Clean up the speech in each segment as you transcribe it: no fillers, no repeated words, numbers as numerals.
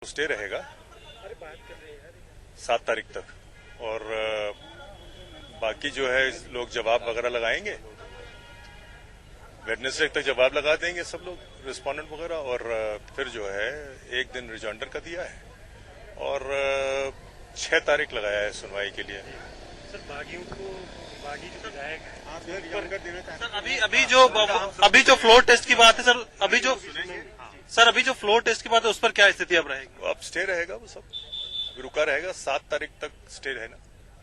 Stay रहेगा 7 तारीख तक और बाकी जो है लोग जवाब वगैरह लगाएंगे। वेडनेसडे तक जवाब लगा देंगे सब लोग रिस्पोंडेंट वगैरह और फिर जो है एक दिन रिजॉइंडर का दिया है और 6 तारीख लगाया है सुनवाई के लिए। सर बागियों को बागी जो विधायक है सर अभी जो फ्लोर टेस्ट की बात है सर, अभी जो फ्लोर टेस्ट की बात है उस पर क्या स्थिति अब रहेगी? अब स्टे रहेगा, वो सब रुका रहेगा। 7 तारीख तक स्टे रहना।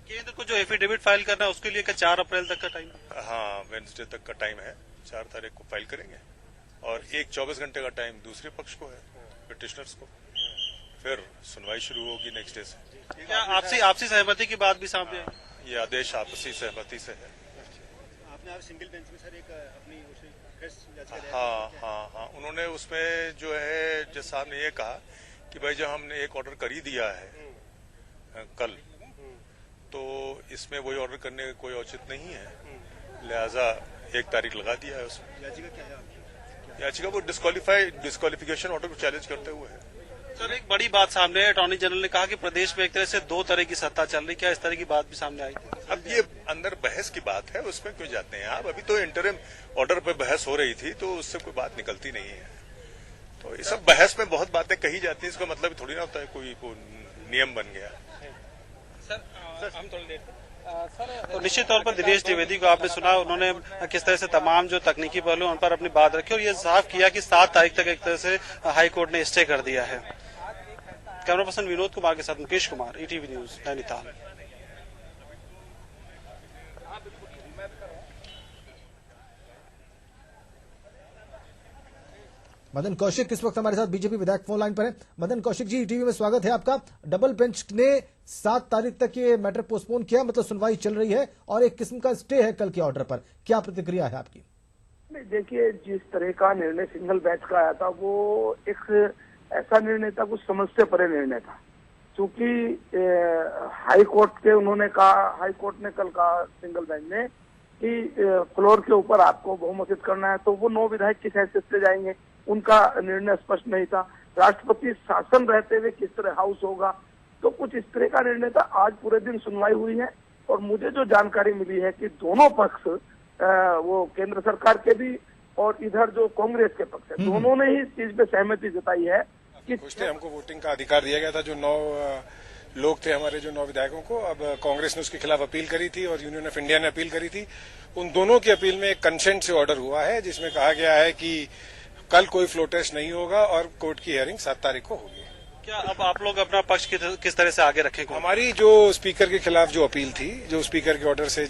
केंद्र को जो एफिडेविट फाइल करना है उसके लिए क्या 4 अप्रैल तक का टाइम है? हाँ, वेडनेसडे तक का टाइम है। 4 तारीख को फाइल करेंगे और 24 घंटे का टाइम दूसरे पक्ष को है, पिटिशनर्स को। फिर सुनवाई शुरू होगी नेक्स्ट डे से। क्या आपसी सहमति की बात भी सामने आई? ये आदेश आपसी सहमति से है। आपने आज सिंगल बेंच में सर एक अपनी हाँ, उन्होंने उसमें जो है जज साहब ने ये कहा कि भाई जब हमने एक ऑर्डर कर ही दिया है कल, तो इसमें वही ऑर्डर करने का कोई औचित्य नहीं है, लिहाजा 1 तारीख लगा दिया है उसमें। याचिका क्या है? याचिका वो डिस्क्वालिफिकेशन ऑर्डर को चैलेंज करते हुए है। सर एक बड़ी बात सामने है, अटॉर्नी जनरल ने कहा कि प्रदेश में एक तरह से 2 तरह की सत्ता चल रही, क्या इस तरह की बात भी सामने आई? अब ये अंदर बहस की बात है, उसमें क्यों जाते हैं आप? अभी तो इंटरिम ऑर्डर पे बहस हो रही थी, तो उससे कोई बात निकलती नहीं है। तो ये सब बहस में बहुत बातें कही जाती हैं, इसका मतलब थोड़ी ना होता है कोई नियम बन गया। सर हम थोड़ी देर तो निश्चित तौर पर दिनेश द्विवेदी को आपने सुना, उन्होंने किस तरह से तमाम जो तकनीकी पहलू उन पर अपनी बात रखी और ये साफ किया कि 7 तारीख तक एक तरह से हाई कोर्ट ने स्टे कर दिया है। कैमरा पर्सन विनोद कुमार के साथ मुकेश कुमार, ईटीवी न्यूज, नैनीताल। मदन कौशिक इस वक्त हमारे साथ बीजेपी विधायक फोन लाइन पर है। मदन कौशिक जी, टीवी में स्वागत है आपका। डबल बेंच ने 7 तारीख तक ये मैटर पोस्टपोन किया, मतलब सुनवाई चल रही है और एक किस्म का स्टे है कल के ऑर्डर पर, क्या प्रतिक्रिया है आपकी? देखिए, जिस तरह का निर्णय सिंगल बेंच का आया था वो एक ऐसा निर्णय था, कुछ समझ से परे निर्णय था। क्योंकि हाई कोर्ट के उन्होंने कहा, हाई कोर्ट ने कल कहा सिंगल बेंच ने कि फ्लोर के ऊपर आपको बहुमत करना है, तो वो 9 विधायक किस हैसियत से जाएंगे, उनका निर्णय स्पष्ट नहीं था। राष्ट्रपति शासन रहते हुए किस तरह हाउस होगा, तो कुछ इस तरह का निर्णय था। आज पूरे दिन सुनवाई हुई है और मुझे जो जानकारी मिली है कि दोनों पक्ष, वो केंद्र सरकार के भी और इधर जो कांग्रेस के पक्ष है, दोनों ने ही इस चीज पे सहमति जताई है कि हमको वोटिंग का अधिकार दिया गया था। जो 9 लोग थे हमारे, जो 9 विधायकों को, अब कांग्रेस ने उसके खिलाफ अपील करी थी और यूनियन ऑफ इंडिया ने अपील करी थी। उन दोनों की अपील में एक कंसेंट से ऑर्डर हुआ है जिसमें कहा गया है कि कल कोई फ्लोर टेस्ट नहीं होगा और कोर्ट की हियरिंग 7 तारीख को होगी। क्या अब आप लोग अपना पक्ष किस तरह से आगे रखेंगे? हमारी जो स्पीकर के खिलाफ जो अपील थी, जो स्पीकर के ऑर्डर से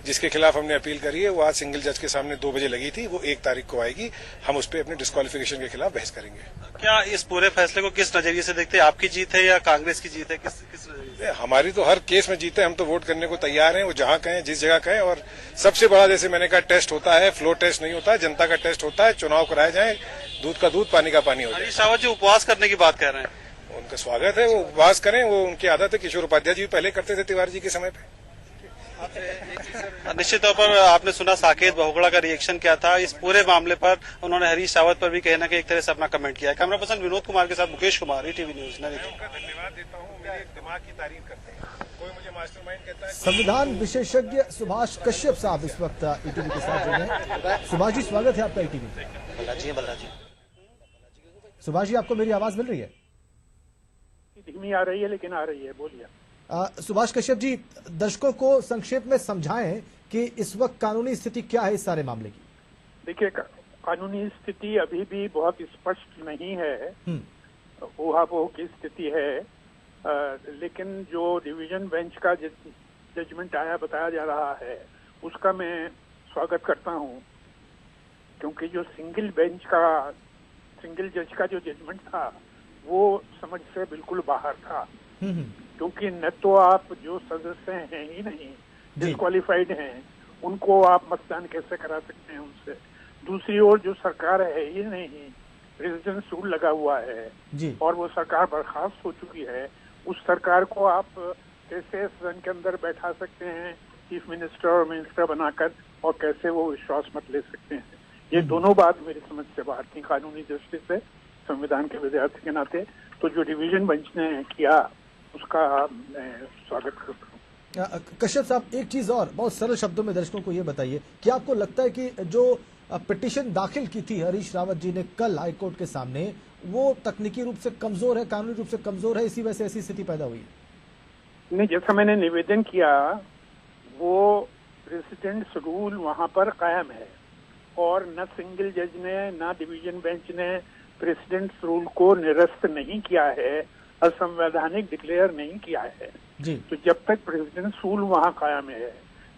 जिसके खिलाफ हमने अपील करी है, वो आज सिंगल जज के सामने 2 बजे लगी थी, वो 1 तारीख को आएगी। हम उस पर अपने डिस्क्वालिफिकेशन के खिलाफ बहस करेंगे। क्या इस पूरे फैसले को किस नजरिए से देखते हैं? आपकी जीत है या कांग्रेस की जीत है? किस नजरिए? हमारी तो हर केस में जीत है, हम तो वोट करने को तैयार हैं, वो जहां कहें, जिस जगह कहें। और सबसे बड़ा, जैसे मैंने कहा, टेस्ट होता है, फ्लोर टेस्ट नहीं होता है, जनता का टेस्ट होता है। चुनाव कराए जाए, दूध का दूध, पानी का पानी हो जाए। हरीश रावत जी उपवास करने की बात कर रहे हैं, उनका स्वागत है, वो उपवास करें, वो उनकी आदत है। किशोर उपाध्याय जी भी पहले करते थे तिवारी जी के समय पे। निश्चित तौर पर आपने सुना साकेत बहुगुणा का रिएक्शन क्या था इस पूरे मामले पर। उन्होंने हरीश रावत पर भी कहना कि एक तरह से अपना कमेंट किया है। कैमरा पर्सन विनोद कुमार के साथ मुकेश कुमार, ईटीवी न्यूज, नैनीताल। धन्यवाद देता हूँ, मेरे दिमाग की तारीफ करते हैं। कोई मुझे मास्टरमाइंड कहता है। संविधान विशेषज्ञ सुभाष कश्यप साहब इस वक्त ईटीवी के साथ जुड़े हैं। सुभाष जी, स्वागत है आपका ईटीवी में। बलराजी सुभाष जी, आपको मेरी आवाज मिल रही है? धीमी आ रही है लेकिन आ रही है, बोलिए। सुभाष कश्यप जी, दर्शकों को संक्षेप में समझाएं कि इस वक्त कानूनी स्थिति क्या है इस सारे मामले की। देखिए, कानूनी स्थिति अभी भी बहुत स्पष्ट नहीं है, ऊहापोह की स्थिति है। लेकिन जो डिवीजन बेंच का जजमेंट आया, बताया जा रहा है, उसका मैं स्वागत करता हूं। क्योंकि जो सिंगल जज का जो जजमेंट था वो समझ से बिल्कुल बाहर था। क्योंकि न तो आप जो सदस्य हैं ही नहीं, डिस्क्वालिफाइड हैं, उनको आप मतदान कैसे करा सकते हैं उनसे। दूसरी ओर जो सरकार है ही नहीं, रेजिडेंस रूल लगा हुआ है जी। और वो सरकार बर्खास्त हो चुकी है। उस सरकार को आप कैसे सदन के अंदर बैठा सकते हैं, चीफ मिनिस्टर और मिनिस्टर बनाकर, और कैसे वो विश्वास मत ले सकते हैं। ये दोनों बात मेरी समझ से बाहर थी कानूनी दृष्टि से। संविधान के विद्यार्थी के नाते, तो जो डिवीजन बेंच ने किया उसका मैं स्वागत करता हूँ। कश्यप साहब, एक चीज और बहुत सरल शब्दों में दर्शकों को ये बताइए, क्या आपको लगता है कि जो पिटीशन दाखिल की थी हरीश रावत जी ने कल हाईकोर्ट के सामने, वो तकनीकी रूप से कमजोर है, कानूनी रूप से कमजोर है, इसी वजह से ऐसी स्थिति पैदा हुई है? नहीं, जैसा मैंने निवेदन किया, वो प्रेसिडेंट्स रूल वहां पर कायम है और न सिंगल जज ने न डिवीजन बेंच ने प्रेसिडेंट्स रूल को निरस्त नहीं किया है, असंवैधानिक डिक्लेयर नहीं किया है जी। तो जब तक प्रेसिडेंट्स रूल वहां कायम है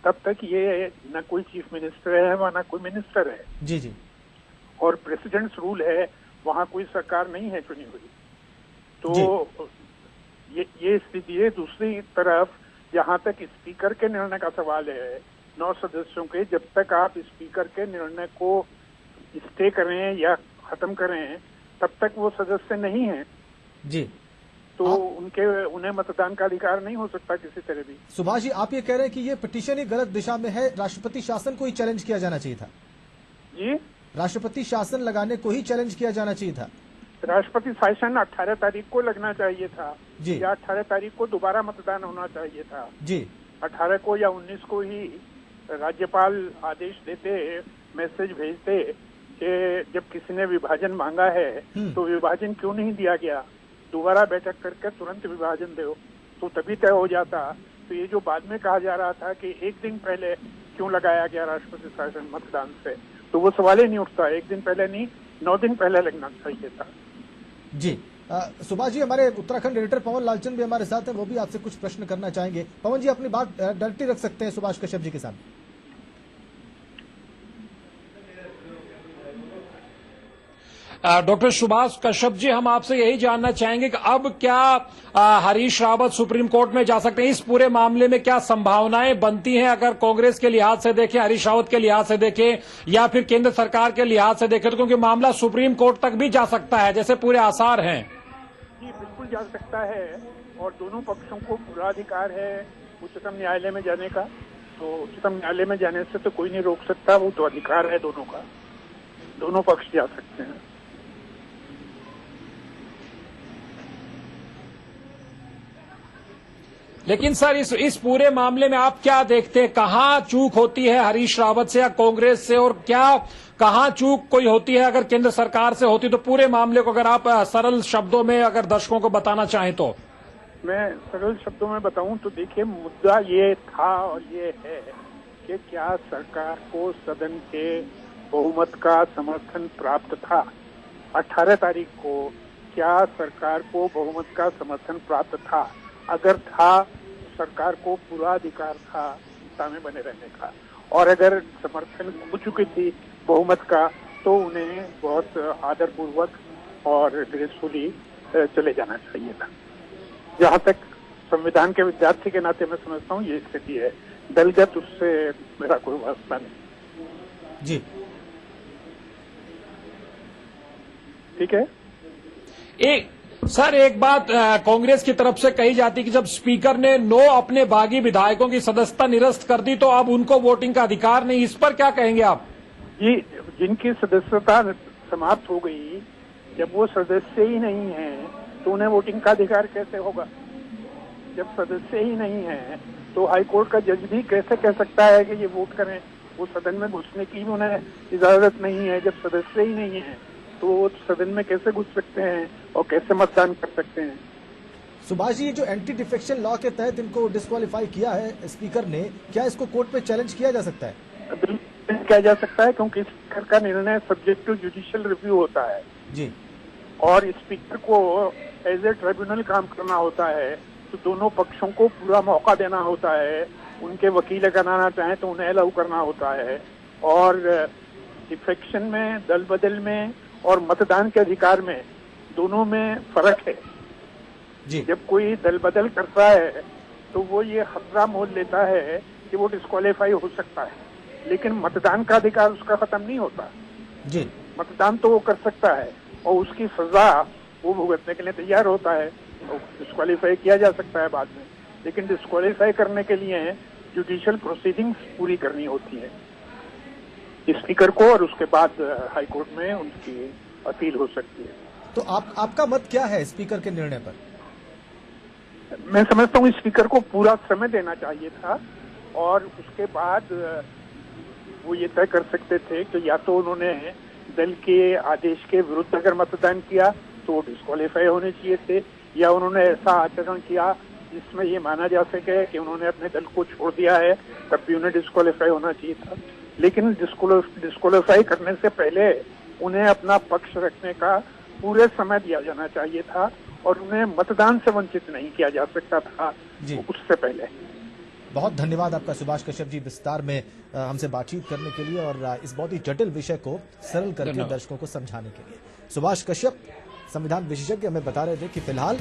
तब तक ये न कोई चीफ मिनिस्टर है व न कोई मिनिस्टर है जी जी। और प्रेसिडेंट्स रूल है, वहां कोई सरकार नहीं है चुनी हुई। तो ये स्थिति है। दूसरी तरफ जहां तक स्पीकर के निर्णय का सवाल है, 9 सदस्यों के, जब तक आप स्पीकर के निर्णय को स्टे करें या खत्म करें तब तक वो सदस्य नहीं है जी। तो उन्हें मतदान का अधिकार नहीं हो सकता किसी तरह भी। सुभाष जी, आप ये कह रहे हैं कि ये पिटीशन ही गलत दिशा में है, राष्ट्रपति शासन को ही चैलेंज किया जाना चाहिए था? जी, राष्ट्रपति शासन लगाने को ही चैलेंज किया जाना चाहिए था। राष्ट्रपति शासन 18 तारीख को लगना चाहिए था जी। या 18 तारीख को दोबारा मतदान होना चाहिए था जी। 18 को या 19 को ही राज्यपाल आदेश देते, मैसेज भेजते कि जब किसी ने विभाजन मांगा है तो विभाजन क्यों नहीं दिया गया, दोबारा बैठक करके तुरंत विभाजन दो, तो तभी तय हो जाता। तो ये जो बाद में कहा जा रहा था कि एक दिन पहले क्यों लगाया गया राष्ट्रपति शासन मतदान से, तो वो सवाल ही नहीं उठता। एक दिन पहले नहीं, 9 दिन पहले लगना चाहिए था। जी। सुभाष जी, हमारे उत्तराखंड एडिटर पवन लालचंद भी हमारे साथ हैं, वो भी आपसे कुछ प्रश्न करना चाहेंगे। पवन जी, अपनी बात डायरेक्टली रख सकते हैं सुभाष कश्यप जी के सामने। डॉक्टर सुभाष कश्यप जी, हम आपसे यही जानना चाहेंगे कि अब क्या हरीश रावत सुप्रीम कोर्ट में जा सकते हैं? इस पूरे मामले में क्या संभावनाएं बनती हैं, अगर कांग्रेस के लिहाज से देखें, हरीश रावत के लिहाज से देखें या फिर केंद्र सरकार के लिहाज से देखें, तो क्योंकि मामला सुप्रीम कोर्ट तक भी जा सकता है, जैसे पूरे आसार हैं। जी, बिल्कुल जा सकता है और दोनों पक्षों को पूरा अधिकार है उच्चतम न्यायालय में जाने का। तो उच्चतम न्यायालय में जाने से तो कोई नहीं रोक सकता, वो तो अधिकार है दोनों का, दोनों पक्ष जा सकते हैं। लेकिन सर, इस पूरे मामले में आप क्या देखते हैं, कहां चूक होती है हरीश रावत से या कांग्रेस से, और क्या कहां चूक कोई होती है अगर केंद्र सरकार से होती? तो पूरे मामले को अगर आप सरल शब्दों में अगर दर्शकों को बताना चाहें तो। मैं सरल शब्दों में बताऊं तो देखिए, मुद्दा ये था और ये है कि क्या सरकार को सदन के बहुमत का समर्थन प्राप्त था। 18 तारीख को क्या सरकार को बहुमत का समर्थन प्राप्त था? अगर था, सरकार को पूरा अधिकार था सत्ता में बने रहने का, और अगर समर्थन हो चुकी थी बहुमत का तो उन्हें बहुत आदरपूर्वक और ग्रेसफुली चले जाना चाहिए था। जहां तक संविधान के विद्यार्थी के नाते मैं समझता हूँ ये स्थिति है, दलगत उससे मेरा कोई वास्ता नहीं। जी, ठीक है। एक बात कांग्रेस की तरफ से कही जाती कि जब स्पीकर ने 9 अपने बागी विधायकों की सदस्यता निरस्त कर दी तो अब उनको वोटिंग का अधिकार नहीं, इस पर क्या कहेंगे आप? जी, जिनकी सदस्यता समाप्त हो गई, जब वो सदस्य ही नहीं है तो उन्हें वोटिंग का अधिकार कैसे होगा? जब सदस्य ही नहीं है तो हाईकोर्ट का जज भी कैसे कह सकता है कि ये वोट करें? वो सदन में घुसने की भी उन्हें इजाजत नहीं है। जब सदस्य ही नहीं है तो वो सदन में कैसे घुस सकते हैं और कैसे मतदान कर सकते हैं? सुभाष जी, जो एंटी डिफेक्शन लॉ के तहत इनको डिस्क्वालीफाई किया है स्पीकर ने, क्या इसको कोर्ट में चैलेंज किया जा सकता है? बिल्कुल किया जा सकता है, क्योंकि स्पीकर का निर्णय सब्जेक्ट टू जुडिशियल रिव्यू होता है जी, और स्पीकर को एज ए ट्रिब्यूनल काम करना होता है। तो दोनों पक्षों को पूरा मौका देना होता है, उनके वकील अगर आना चाहें तो उन्हें अलाउ करना होता है। और डिफेक्शन में, दल बदल में और मतदान के अधिकार में, दोनों में फर्क है जी। जब कोई दल बदल करता है तो वो ये खतरा मोल लेता है कि वो डिस्क्वालीफाई हो सकता है, लेकिन मतदान का अधिकार उसका खत्म नहीं होता जी। मतदान तो वो कर सकता है और उसकी सजा वो भुगतने के लिए तैयार होता है। डिस्क्वालीफाई किया जा सकता है बाद में, लेकिन डिस्क्वालीफाई करने के लिए जुडिशियल प्रोसीडिंग्स पूरी करनी होती है स्पीकर को, और उसके बाद हाईकोर्ट में उनकी अपील हो सकती है। तो आपका मत क्या है स्पीकर के निर्णय पर? मैं समझता हूँ स्पीकर को पूरा समय देना चाहिए था और उसके बाद वो ये तय कर सकते थे कि या तो उन्होंने दल के आदेश के विरुद्ध अगर मतदान किया तो वो डिस्क्वालीफाई होने चाहिए थे, या उन्होंने ऐसा आचरण किया जिसमें ये माना जा सके कि उन्होंने अपने दल को छोड़ दिया है, तब भी उन्हें डिस्क्वालीफाई होना चाहिए था। लेकिन डिस्क्वालीफाई करने से पहले उन्हें अपना पक्ष रखने का पूरे समय दिया जाना चाहिए था और उन्हें मतदान से वंचित नहीं किया जा सकता था उससे पहले। बहुत धन्यवाद आपका सुभाष कश्यप जी, विस्तार में हमसे बातचीत करने के लिए और इस बहुत ही जटिल विषय को सरल करके दर्शकों को समझाने के लिए। सुभाष कश्यप संविधान विशेषज्ञ हमें बता रहे थे कि फिलहाल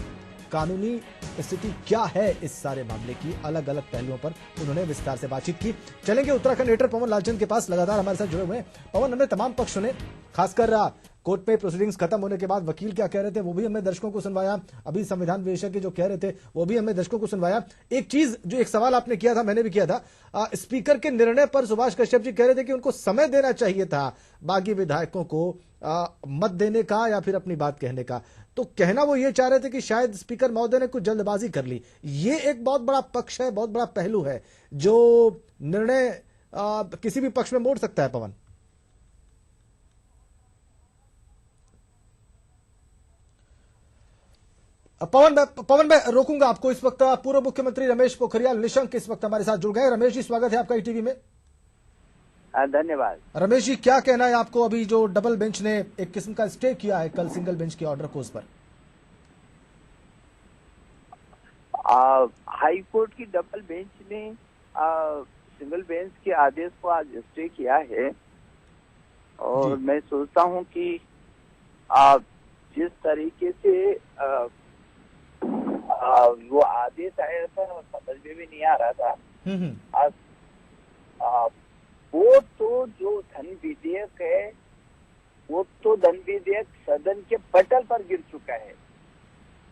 कानूनी स्थिति क्या है इस सारे मामले की, अलग अलग पहलुओं पर उन्होंने विस्तार से बातचीत की। चलेंगे उत्तराखंड एडिटर पवन लालचंद के पास, लगातार हमारे साथ जुड़े हुए हैं। पवन, हमने तमाम पक्ष सुने, खासकर कोर्ट में प्रोसीडिंग्स खत्म होने के बाद वकील क्या कह रहे थे वो भी हमने दर्शकों को सुनवाया, अभी संविधान विशेषज्ञ जो कह रहे थे वो भी हमने दर्शकों को सुनवाया। एक चीज जो एक सवाल आपने किया था, मैंने भी किया था, स्पीकर के निर्णय पर सुभाष कश्यप जी कह रहे थे कि उनको समय देना चाहिए था बागी विधायकों को मत देने का या फिर अपनी बात कहने का। तो कहना वो ये चाह रहे थे कि शायद स्पीकर महोदय ने कुछ जल्दबाजी कर ली। ये एक बहुत बड़ा पक्ष है, बहुत बड़ा पहलू है जो निर्णय किसी भी पक्ष में मोड़ सकता है। पवन मैं रोकूंगा आपको। इस वक्त पूर्व मुख्यमंत्री रमेश पोखरियाल निशंक इस वक्त हमारे साथ जुड़ गए। रमेश जी, स्वागत है आपका ईटीवी में। धन्यवाद। रमेश जी, क्या कहना है आपको अभी जो डबल बेंच ने एक किस्म का स्टे किया है कल सिंगल बेंच के ऑर्डर को, उस पर? हाई कोर्ट की डबल बेंच ने सिंगल बेंच के आदेश को आज स्टे किया है और मैं सोचता हूं कि जिस तरीके से वो आदेश आया था समझ में भी नहीं आ रहा था। वो तो जो धन विधेयक है वो तो धन विधेयक सदन के पटल पर गिर चुका है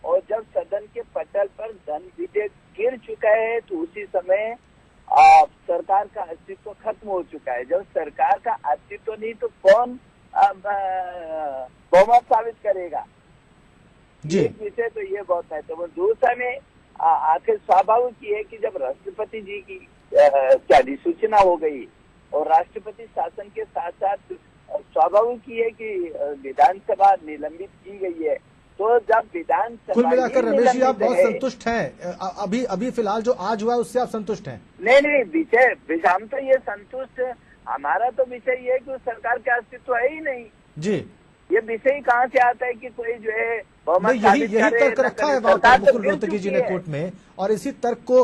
और जब सदन के पटल पर धन विधेयक गिर चुका है तो उसी समय सरकार का अस्तित्व खत्म हो चुका है। जब सरकार का अस्तित्व नहीं तो कौन बहुमत साबित करेगा? एक विषय तो ये बहुत महत्वपूर्ण। दूसरा में आखिर स्वाभाविक ये है कि जब राष्ट्रपति जी की क्या अधिसूचना हो गई और राष्ट्रपति शासन के साथ साथ स्वाभाविक ये है कि विधानसभा निलंबित की गई है, तो जब विधानसभा कुल मिलाकर रमेश जी आप बहुत संतुष्ट हैं अभी फिलहाल जो आज हुआ है उससे आप संतुष्ट हैं? नहीं, विषय हम तो ये संतुष्ट, हमारा तो विषय ये है कि उस सरकार का अस्तित्व है ही नहीं जी। ये विषय कहाँ से आता है कि कोई जो है यही तर्क रखा है वहाँ पर मुकुल रोहतगी जी ने कोर्ट में, और इसी तर्क को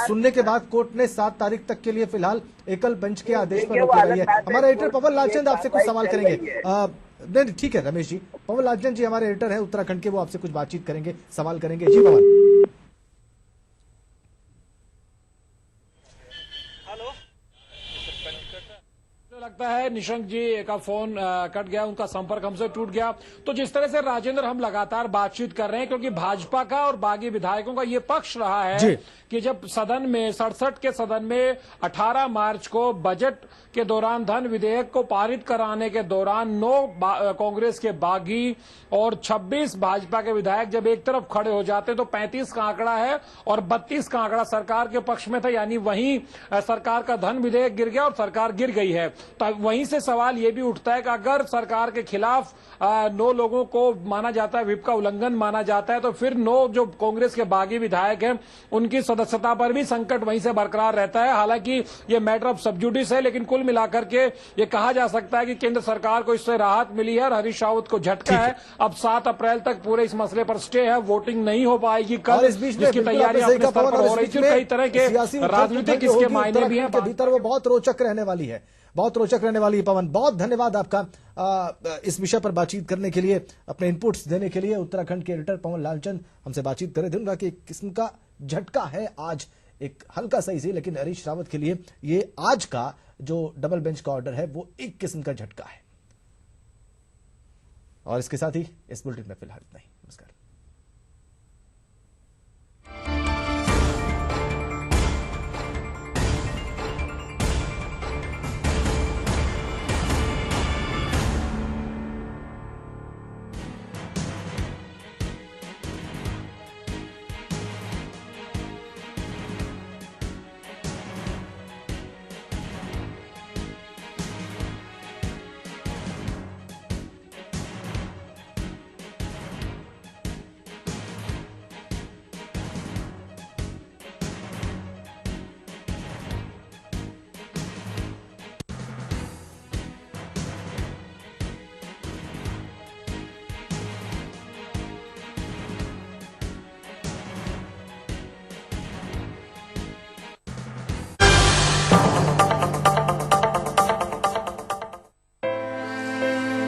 सुनने के बाद कोर्ट ने 7 तारीख तक के लिए फिलहाल एकल बेंच के आदेश पर रोक लगाई है। हमारा एडिटर पवन लालचंद आपसे कुछ सवाल करेंगे। नहीं ठीक है रमेश जी, पवन लालचंद जी हमारे एडिटर हैं उत्तराखंड के, वो आपसे कुछ बातचीत करेंगे, सवाल करेंगे। जी पवन। लगता है निशंक जी का फोन कट गया, उनका संपर्क हमसे टूट गया। तो जिस तरह से राजेंद्र हम लगातार बातचीत कर रहे हैं, क्योंकि भाजपा का और बागी विधायकों का ये पक्ष रहा है कि जब सदन में 67 के सदन में 18 मार्च को बजट के दौरान धन विधेयक को पारित कराने के दौरान 9 कांग्रेस के बागी और 26 भाजपा के विधायक जब एक तरफ खड़े हो जाते तो 35 का आंकड़ा है और 32 का आंकड़ा सरकार के पक्ष में था, यानी वहीं सरकार का धन विधेयक गिर गया और सरकार गिर गई है। तो वहीं से सवाल ये भी उठता है कि अगर सरकार के खिलाफ 9 लोगों को माना जाता है, व्हिप का उल्लंघन माना जाता है, तो फिर 9 जो कांग्रेस के बागी विधायक हैं उनकी सदस्यता पर भी संकट वहीं से बरकरार रहता है। हालांकि ये मैटर ऑफ सब जुडिस है, लेकिन कुल मिलाकर के ये कहा जा सकता है कि केंद्र सरकार को इससे राहत मिली है और हरीश रावत को झटका है। अब 7 अप्रैल तक पूरे इस मसले पर स्टे है, वोटिंग नहीं हो पाएगी कल, जिसकी तैयारी अपने स्तर पर हो रही थी। कई तरह के राजनीतिक इसके मायने भी हैं, भीतर वो बहुत रोचक रहने वाली है, बहुत रोचक रहने वाली है। पवन, बहुत धन्यवाद आपका इस विषय पर बातचीत करने के लिए, अपने इनपुट्स देने के लिए। उत्तराखंड के एडिटर पवन लालचंद हमसे बातचीत कर रहे थे कि एक किस्म का झटका है आज, एक हल्का सही से, लेकिन हरीश रावत के लिए ये आज का जो डबल बेंच का ऑर्डर है वो एक किस्म का झटका है। और इसके साथ ही इस बुलेटिन में फिलहाल इतना ही। नमस्कार।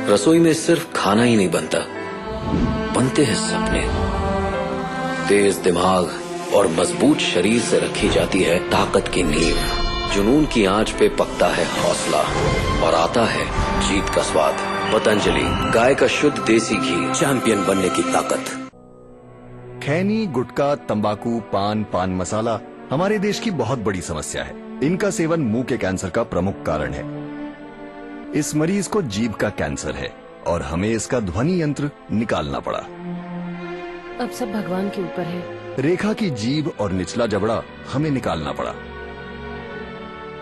रसोई में सिर्फ खाना ही नहीं बनता, बनते हैं सपने। तेज दिमाग और मजबूत शरीर से रखी जाती है ताकत की नींव। जुनून की आंच पे पकता है हौसला और आता है जीत का स्वाद। पतंजलि, गाय का शुद्ध देसी घी, चैंपियन बनने की ताकत। खैनी, गुटखा, तंबाकू, पान मसाला हमारे देश की बहुत बड़ी समस्या है। इनका सेवन मुंह के कैंसर का प्रमुख कारण है। इस मरीज को जीभ का कैंसर है और हमें इसका ध्वनि यंत्र निकालना पड़ा। अब सब भगवान के ऊपर है। रेखा की जीभ और निचला जबड़ा हमें निकालना पड़ा।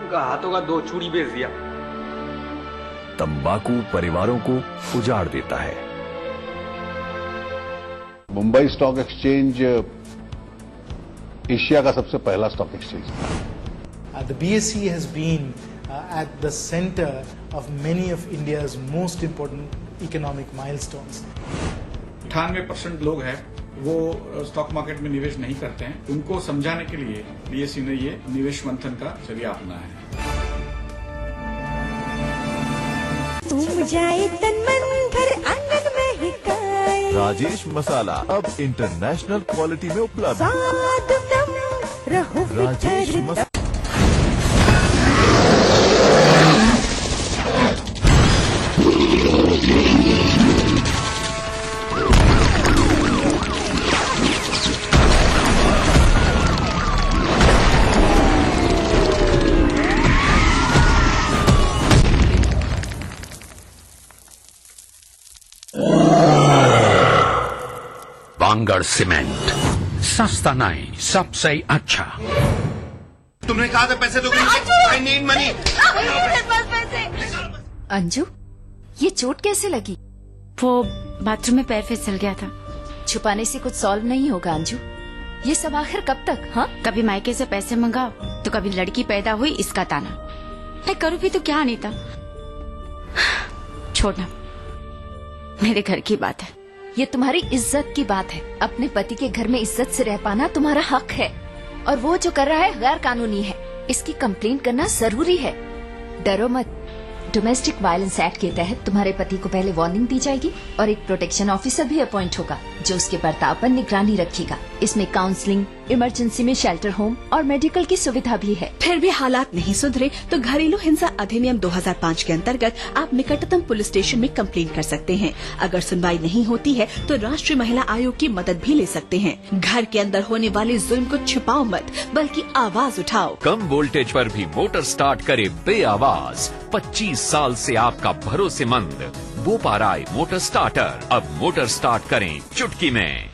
उनका हाथों का 2 चूड़ी बेच दिया। तंबाकू परिवारों को उजाड़ देता है। मुंबई स्टॉक एक्सचेंज एशिया का सबसे पहला स्टॉक एक्सचेंज है। The BSE has been at the center of many of India's most important economic milestones. 98% लोग हैं वो स्टॉक मार्केट में निवेश नहीं करते हैं। उनको समझाने के लिए बीएसई ने ये निवेश मंथन का जरिया अपनाया है। तुम जाए तन मन घर आंगन में ही काए। राजेश मसाला अब इंटरनेशनल क्वालिटी में उपलब्ध। रहो राजेश मसाला। बांगड़ सीमेंट, सस्ता नहीं, सबसे अच्छा। तुमने कहा था पैसे दोगे? I need money। अंजू, ये चोट कैसे लगी? वो बाथरूम में पैर फिसल गया था। छुपाने से कुछ सॉल्व नहीं होगा अंजू। ये सब आखिर कब तक? हाँ, कभी मायके से पैसे मंगाओ तो कभी लड़की पैदा हुई इसका ताना। मैं करूँ भी तो क्या अनीता? छोड़ना, मेरे घर की बात है। ये तुम्हारी इज्जत की बात है। अपने पति के घर में इज्जत से रह पाना तुम्हारा हक है और वो जो कर रहा है गैर कानूनी है। इसकी कंप्लेंट करना जरूरी है। डरो मत। डोमेस्टिक वायलेंस एक्ट के तहत तुम्हारे पति को पहले वार्निंग दी जाएगी और एक प्रोटेक्शन ऑफिसर भी अपॉइंट होगा जो उसके बर्ताव पर निगरानी रखेगा। इसमें काउंसलिंग, इमरजेंसी में शेल्टर होम और मेडिकल की सुविधा भी है। फिर भी हालात नहीं सुधरे तो घरेलू हिंसा अधिनियम 2005 के अंतर्गत आप निकटतम पुलिस स्टेशन में कंप्लेंट कर सकते हैं। अगर सुनवाई नहीं होती है तो राष्ट्रीय महिला आयोग की मदद भी ले सकते हैं। घर के अंदर होने वाले जुल्म को छिपाओ मत, बल्कि आवाज उठाओ। कम वोल्टेज पर भी मोटर स्टार्ट करे बेआवाज। 25 साल से आपका भरोसेमंद बोपाराय मोटर स्टार्टर। अब मोटर स्टार्ट करें चुटकी में।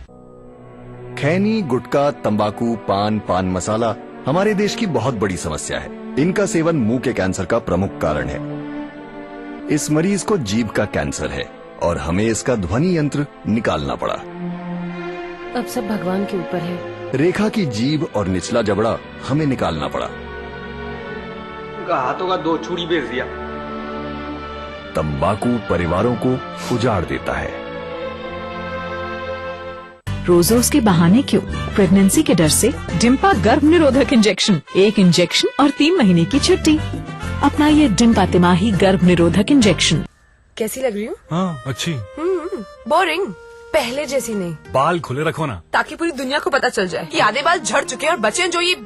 खैनी, गुटखा, तंबाकू, पान मसाला हमारे देश की बहुत बड़ी समस्या है। इनका सेवन मुंह के कैंसर का प्रमुख कारण है। इस मरीज को जीभ का कैंसर है और हमें इसका ध्वनि यंत्र निकालना पड़ा। अब सब भगवान के ऊपर है। रेखा की जीभ और निचला जबड़ा हमें निकालना पड़ा। उनका हाथों का 2 चूड़ी बेच दिया। तंबाकू परिवारों को उजाड़ देता है। रोज रोज के बहाने क्यों? प्रेगनेंसी के डर से डिम्पा गर्भ निरोधक इंजेक्शन। 1 इंजेक्शन और 3 महीने की छुट्टी। अपना ये डिम्पा तिमाही गर्भ निरोधक इंजेक्शन। कैसी लग रही हूँ? हाँ, अच्छी। बोरिंग, पहले जैसी नहीं। बाल खुले रखो ना, ताकि पूरी दुनिया को पता चल जाए कि आधे बाल झड़ चुके हैं और बचे हैं जो ये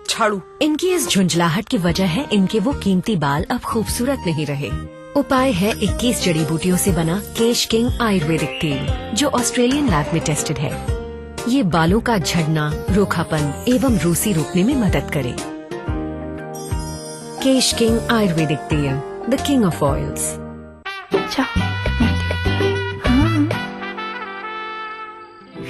झाड़ू। इनकी इस झुंझलाहट की वजह है इनके वो कीमती बाल अब खूबसूरत नहीं रहे। उपाय है 21 जड़ी बूटियों से बना केश किंग आयुर्वेदिक तेल जो ऑस्ट्रेलियन लैब में टेस्टेड है। ये बालों का झड़ना, रूखापन एवं रूसी रोकने में मदद करे। केश किंग आयुर्वेदिक तेल, द किंग ऑफ ऑयल्स।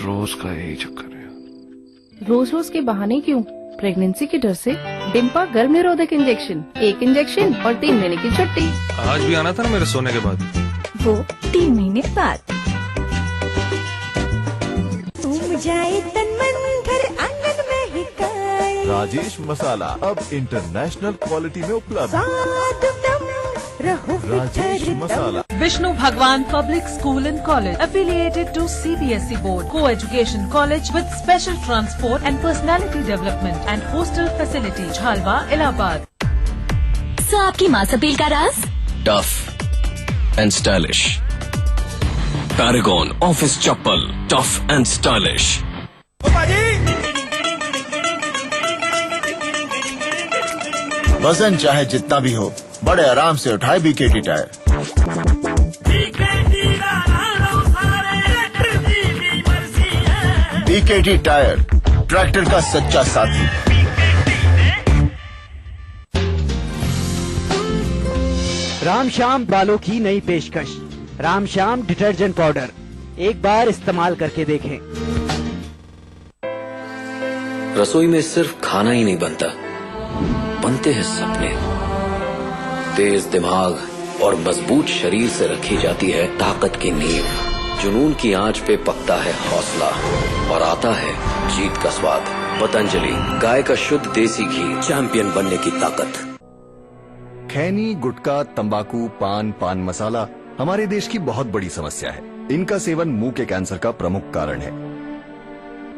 रोज का यही चक्कर है। रोज रोज के बहाने क्यों? प्रेगनेंसी के डर से डिम्पा गर्भ निरोधक इंजेक्शन। 1 इंजेक्शन और 3 महीने की छुट्टी। आज भी आना था ना मेरे सोने के बाद। वो 3 महीने बाद। तुम जाए तन मन घर आंगन में ही काए। राजेश मसाला अब इंटरनेशनल क्वालिटी में उपलब्ध। राजेश मसाला। Vishnu Bhagwan Public School and College, affiliated to CBSE Board, co-education college with special transport and personality development and hostel facility, Jhalwa, Allahabad. So आपकी मास अपील का राज? Tough and stylish. Paragon office chappal, tough and stylish. वजन चाहे जितना भी हो, बड़े आराम से उठाए BKT tyre. BKT tyre, tractor का सच्चा साथी। राम श्याम बालों की नई पेशकश, राम श्याम डिटर्जेंट पाउडर, एक बार इस्तेमाल करके देखें। रसोई में सिर्फ खाना ही नहीं बनता, बनते हैं सपने। तेज दिमाग और मजबूत शरीर से रखी जाती है ताकत की नींव। जुनून की आंच पे पकता है हौसला और आता है जीत का स्वाद। पतंजलि, गाय का शुद्ध देसी घी, चैंपियन बनने की ताकत। खैनी, गुटखा, तंबाकू, पान मसाला हमारे देश की बहुत बड़ी समस्या है। इनका सेवन मुंह के कैंसर का प्रमुख कारण है।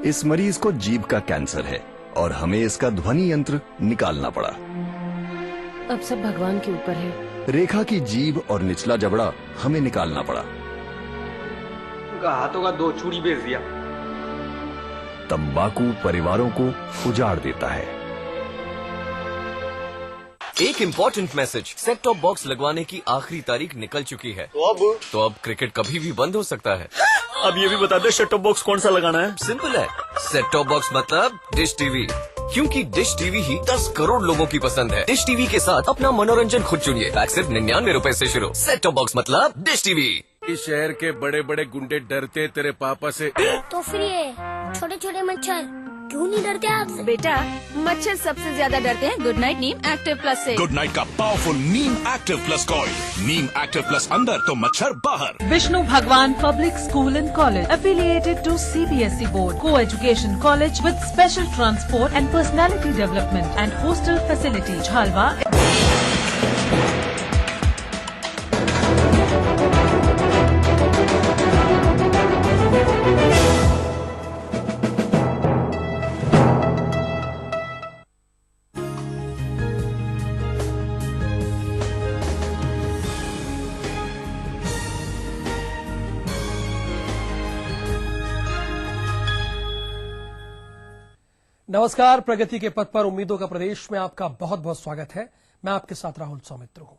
इस मरीज को जीभ का कैंसर है और हमें इसका ध्वनि यंत्र निकालना पड़ा। अब सब भगवान के ऊपर है। रेखा की जीभ और निचला जबड़ा हमें निकालना पड़ा। हाथों का 2 चूड़ी बेच दिया। तंबाकू परिवारों को उजाड़ देता है। एक important message, set top box लगवाने की आखिरी तारीख निकल चुकी है। तो अब क्रिकेट कभी भी बंद हो सकता है। अब ये भी बता दे सेट टॉप बॉक्स कौन सा लगाना है। सिंपल है, सेट टॉप बॉक्स मतलब डिश टीवी, क्योंकि डिश टीवी ही 10 करोड़ लोगों की पसंद है। डिश टीवी के साथ अपना मनोरंजन खुद चुनिए, पैक सिर्फ 99 रुपए से शुरू। सेट टॉप बॉक्स मतलब डिश टीवी। इस शहर के बड़े बड़े गुंडे डरते तेरे पापा से, तो फिर ये छोटे छोटे मच्छर क्यों नहीं डरते आपसे? बेटा, मच्छर सबसे ज्यादा डरते हैं गुड नाइट नीम एक्टिव प्लस से। गुड नाइट का पावरफुल नीम एक्टिव प्लस कॉइल। नीम एक्टिव प्लस अंदर तो मच्छर बाहर। विष्णु भगवान public school and college affiliated to CBSE board, co-education college with special transport and personality development and hostel facility, Jhalwa। नमस्कार, प्रगति के पथ पर उम्मीदों का प्रदेश में आपका बहुत बहुत स्वागत है। मैं आपके साथ राहुल सौमित्र हूं।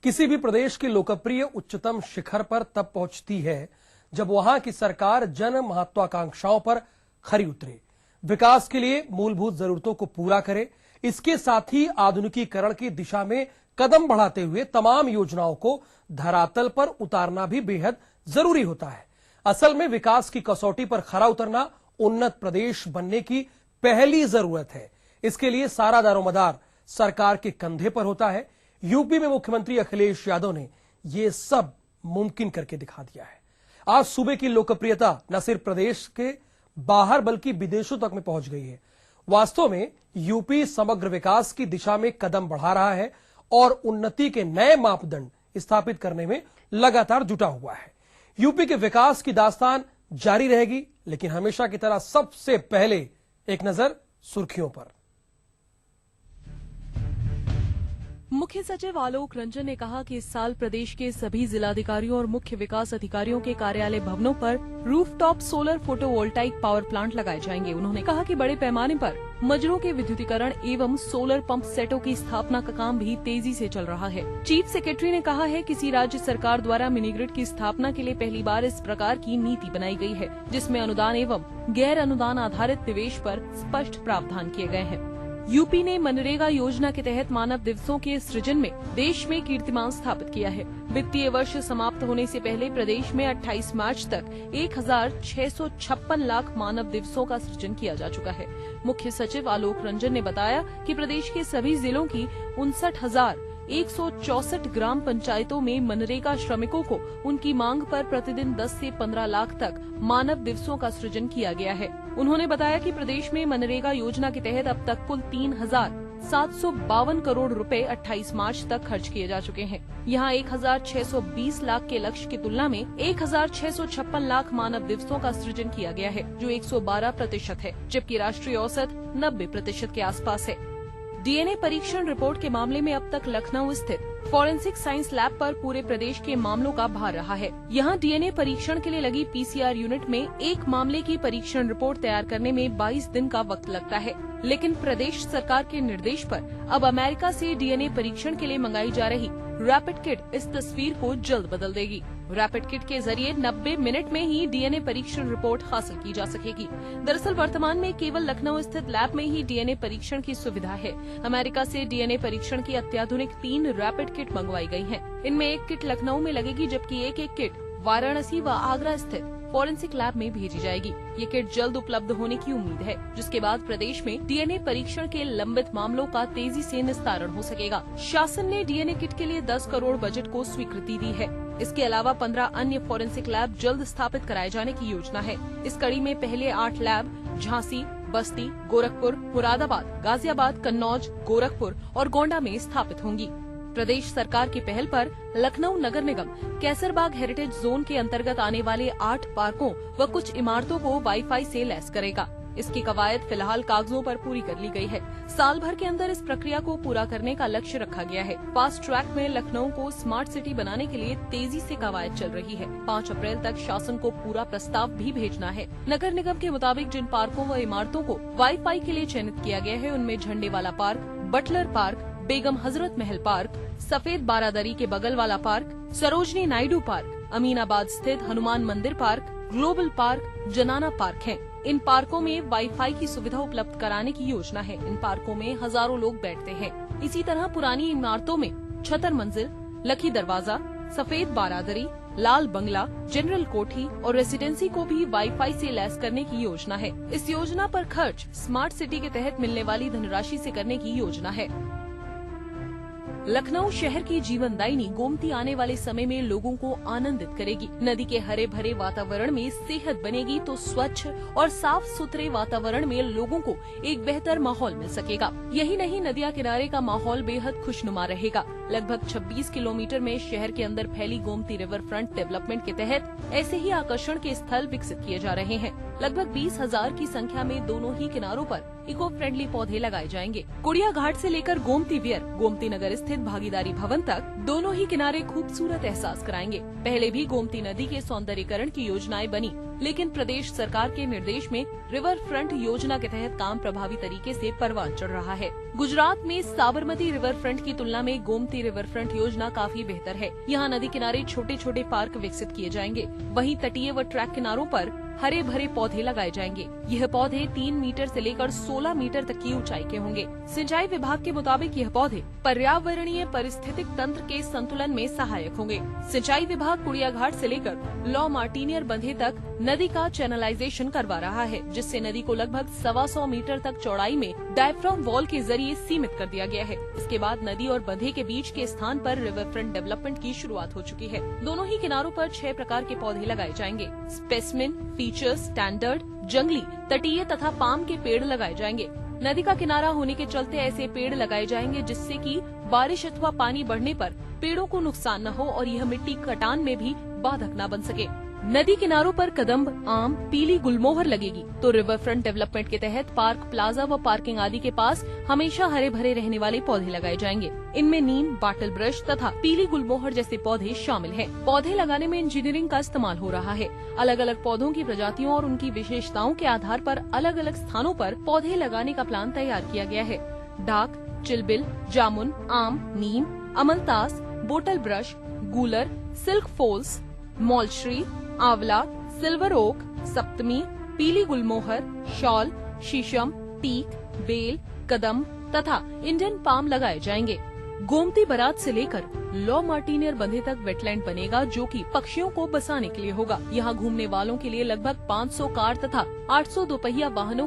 किसी भी प्रदेश की लोकप्रिय उच्चतम शिखर पर तब पहुंचती है जब वहां की सरकार जन महत्वाकांक्षाओं पर खरी उतरे, विकास के लिए मूलभूत जरूरतों को पूरा करे, इसके साथ ही आधुनिकीकरण की दिशा में कदम बढ़ाते हुए तमाम योजनाओं को धरातल पर उतारना भी बेहद जरूरी होता है। असल में विकास की कसौटी पर खरा उतरना उन्नत प्रदेश बनने की पहली जरूरत है। इसके लिए सारा दारोमदार सरकार के कंधे पर होता है। यूपी में मुख्यमंत्री अखिलेश यादव ने यह सब मुमकिन करके दिखा दिया है। आज सूबे की लोकप्रियता न सिर्फ प्रदेश के बाहर बल्कि विदेशों तक में पहुंच गई है। वास्तव में यूपी समग्र विकास की दिशा में कदम बढ़ा रहा है और उन्नति के नए मापदंड स्थापित करने में लगातार जुटा हुआ है। यूपी के विकास की दास्तान जारी रहेगी, लेकिन हमेशा की तरह सबसे पहले एक नजर सुर्खियों पर। मुख्य सचिव आलोक रंजन ने कहा कि इस साल प्रदेश के सभी जिलाधिकारियों और मुख्य विकास अधिकारियों के कार्यालय भवनों पर rooftop solar photovoltaic power plant लगाए जाएंगे। उन्होंने कहा कि बड़े पैमाने पर मजरों के विद्युतीकरण एवं सोलर पंप सेटों की स्थापना का काम भी तेजी से चल रहा है। चीफ सेक्रेटरी ने कहा है किसी राज्य सरकार द्वारा मिनी ग्रिड की स्थापना के लिए पहली बार इस प्रकार की नीति बनाई गई है, जिसमें अनुदान एवं गैर अनुदान आधारित निवेश पर स्पष्ट प्रावधान किए गए हैं। यूपी ने मनरेगा योजना के तहत मानव दिवसों के सृजन में देश में कीर्तिमान स्थापित किया है। वित्तीय वर्ष समाप्त होने से पहले प्रदेश में 28 मार्च तक 1656 लाख मानव दिवसों का सृजन किया जा चुका है। मुख्य सचिव आलोक रंजन ने बताया कि प्रदेश के सभी जिलों की 59,164 ग्राम पंचायतों में मनरेगा श्रमिकों को उनकी मांग पर प्रतिदिन 10 से 15 लाख तक मानव दिवसों का सृजन किया गया है। उन्होंने बताया कि प्रदेश में मनरेगा योजना के तहत अब तक कुल 3,752 करोड़ रुपए 28 मार्च तक खर्च किए जा चुके हैं। यहाँ 1,620 लाख के लक्ष्य की तुलना में 1,656 लाख मानव दिवसों का सृजन किया गया है, जो 112% है, जबकि राष्ट्रीय औसत 90% के आसपास है। डीएनए परीक्षण रिपोर्ट के मामले में अब तक लखनऊ स्थित फॉरेंसिक साइंस लैब पर पूरे प्रदेश के मामलों का भार रहा है। यहाँ डीएनए परीक्षण के लिए लगी पीसीआर यूनिट में एक मामले की परीक्षण रिपोर्ट तैयार करने में 22 दिन का वक्त लगता है, लेकिन प्रदेश सरकार के निर्देश पर अब अमेरिका से डीएनए परीक्षण के लिए मंगाई जा रही रैपिड किट इस तस्वीर को जल्द बदल देगी। रैपिड किट के जरिए 90 मिनट में ही डीएनए परीक्षण रिपोर्ट हासिल की जा सकेगी। दरअसल वर्तमान में केवल लखनऊ स्थित लैब में ही डीएनए परीक्षण की सुविधा है। अमेरिका से डीएनए परीक्षण की अत्याधुनिक 3 रैपिड किट मंगवाई गई हैं। इनमें एक किट लखनऊ में लगेगी, जबकि एक किट वाराणसी व आगरा स्थित फॉरेंसिक लैब में भेजी जाएगी। ये किट जल्द उपलब्ध होने की उम्मीद है, जिसके बाद प्रदेश में डीएनए परीक्षण के लंबित मामलों का तेजी से निस्तारण हो सकेगा। शासन ने डीएनए किट के लिए 10 करोड़ बजट को स्वीकृति दी है। इसके अलावा 15 अन्य फॉरेंसिक लैब जल्द स्थापित कराए जाने की योजना है। इस कड़ी में पहले 8 लैब झांसी, बस्ती, गोरखपुर, मुरादाबाद, गाजियाबाद, कन्नौज, गोरखपुर और गोंडा में स्थापित होंगी। प्रदेश सरकार की पहल पर लखनऊ नगर निगम कैसरबाग हेरिटेज जोन के अंतर्गत आने वाले 8 पार्कों व कुछ इमारतों को वाईफाई से लैस करेगा। इसकी कवायद फिलहाल कागजों पर पूरी कर ली गई है। साल भर के अंदर इस प्रक्रिया को पूरा करने का लक्ष्य रखा गया है। फास्ट ट्रैक में लखनऊ को स्मार्ट सिटी बनाने के लिए तेजी से कवायद चल रही है। 5 अप्रैल तक शासन को पूरा प्रस्ताव भी भेजना है। नगर निगम के मुताबिक जिन पार्कों व इमारतों को वाईफाई के लिए चयनित किया गया है, उनमें झंडे वाला park, Buttler park, Begum Hazrat Mahal park, सफेद बारादरी के बगल वाला पार्क, सरोजनी नायडू पार्क, अमीनाबाद स्थित हनुमान मंदिर पार्क, ग्लोबल पार्क, जनाना पार्क हैं। इन पार्कों में वाईफाई की सुविधा उपलब्ध कराने की योजना है। इन पार्कों में हजारों लोग बैठते हैं। इसी तरह पुरानी इमारतों में छतर मंजिल, लकी दरवाजा, सफेद बारादरी, लाल बंगला, जनरल कोठी और रेसिडेंसी को भी वाईफाई से लैस करने की योजना है। इस योजना पर खर्च स्मार्ट सिटी के तहत मिलने वाली धनराशि से करने की योजना है। लखनऊ शहर की जीवनदायिनी गोमती आने वाले समय में लोगों को आनंदित करेगी। नदी के हरे भरे वातावरण में सेहत बनेगी तो स्वच्छ और साफ सुथरे वातावरण में लोगों को एक बेहतर माहौल मिल सकेगा। यही नहीं, नदिया किनारे का माहौल बेहद खुशनुमा रहेगा। लगभग 26 किलोमीटर में शहर के अंदर फैली गोमती रिवर फ्रंट डेवलपमेंट के तहत ऐसे ही आकर्षण के स्थल विकसित किए जा रहे हैं। लगभग 20,000 की संख्या में दोनों ही किनारों पर इको फ्रेंडली पौधे लगाए जाएंगे। कुड़िया घाट से लेकर गोमती वियर, गोमती नगर स्थित भागीदारी भवन तक दोनों ही किनारे खूबसूरत एहसास कराएंगे। पहले भी गोमती नदी के सौंदर्यीकरण की योजनाएं बनी, लेकिन प्रदेश सरकार के निर्देश में रिवर फ्रंट योजना के तहत काम प्रभावी तरीके से परवान चढ़ रहा है। गुजरात में साबरमती रिवर फ्रंट की तुलना में गोमती रिवर फ्रंट योजना काफी बेहतर है। यहाँ नदी किनारे छोटे छोटे पार्क विकसित किए जाएंगे। वहीं तटीय व ट्रैक किनारों पर हरे भरे पौधे लगाए जाएंगे। यह पौधे 3 मीटर से लेकर 16 मीटर तक की ऊंचाई के होंगे। सिंचाई विभाग के मुताबिक यह पौधे पर्यावरणीय परिस्थितिक तंत्र के संतुलन में सहायक होंगे। सिंचाई विभाग कुड़िया घाट से लेकर लॉ मार्टिनियर बंधे तक नदी का चैनलाइजेशन करवा रहा है, जिससे नदी को लगभग 125 मीटर तक चौड़ाई में डायफ्राम वॉल के जरिए सीमित कर दिया गया है। इसके बाद नदी और बंधे के बीच के स्थान पर रिवर फ्रंट डेवलपमेंट की शुरुआत हो चुकी है। दोनों ही किनारों पर 6 प्रकार के पौधे लगाए जाएंगे। स्पेसिमेन, फीचर्स, स्टैंडर्ड, जंगली, तटीय तथा पाम के पेड़ लगाए जाएंगे। नदी का किनारा होने के चलते ऐसे पेड़ लगाए जाएंगे जिससे कि बारिश अथवा पानी बढ़ने पर पेड़ों को नुकसान न हो और यह मिट्टी कटान में भी बाधक न बन सके। नदी किनारों पर कदम्ब, आम, पीली गुलमोहर लगेगी। तो रिवर फ्रंट डेवलपमेंट के तहत पार्क, प्लाजा व पार्किंग आदि के पास हमेशा हरे भरे रहने वाले पौधे लगाए जाएंगे। इनमें नीम, बाटल ब्रश तथा पीली गुलमोहर जैसे पौधे शामिल हैं। पौधे लगाने में इंजीनियरिंग का इस्तेमाल हो रहा है। अलग अलग पौधों की प्रजातियों और उनकी विशेषताओं के आधार पर अलग अलग स्थानों पर पौधे लगाने का प्लान तैयार किया गया है। डाक, चिलबिल, जामुन, आम, नीम, अमलतास, बोटल ब्रश, गूलर, सिल्क फोल्स, मॉलश्री, आंवला, सिल्वर ओक, सप्तमी, पीली गुलमोहर, शॉल, शीशम, टीक, बेल, कदम तथा इंडियन पाम लगाए जाएंगे। गोमती बरात से लेकर लॉ मार्टिनियर बंधे तक वेटलैंड बनेगा, जो कि पक्षियों को बसाने के लिए होगा। यहाँ घूमने वालों के लिए लगभग 500 कार तथा 800 दोपहिया वाहनों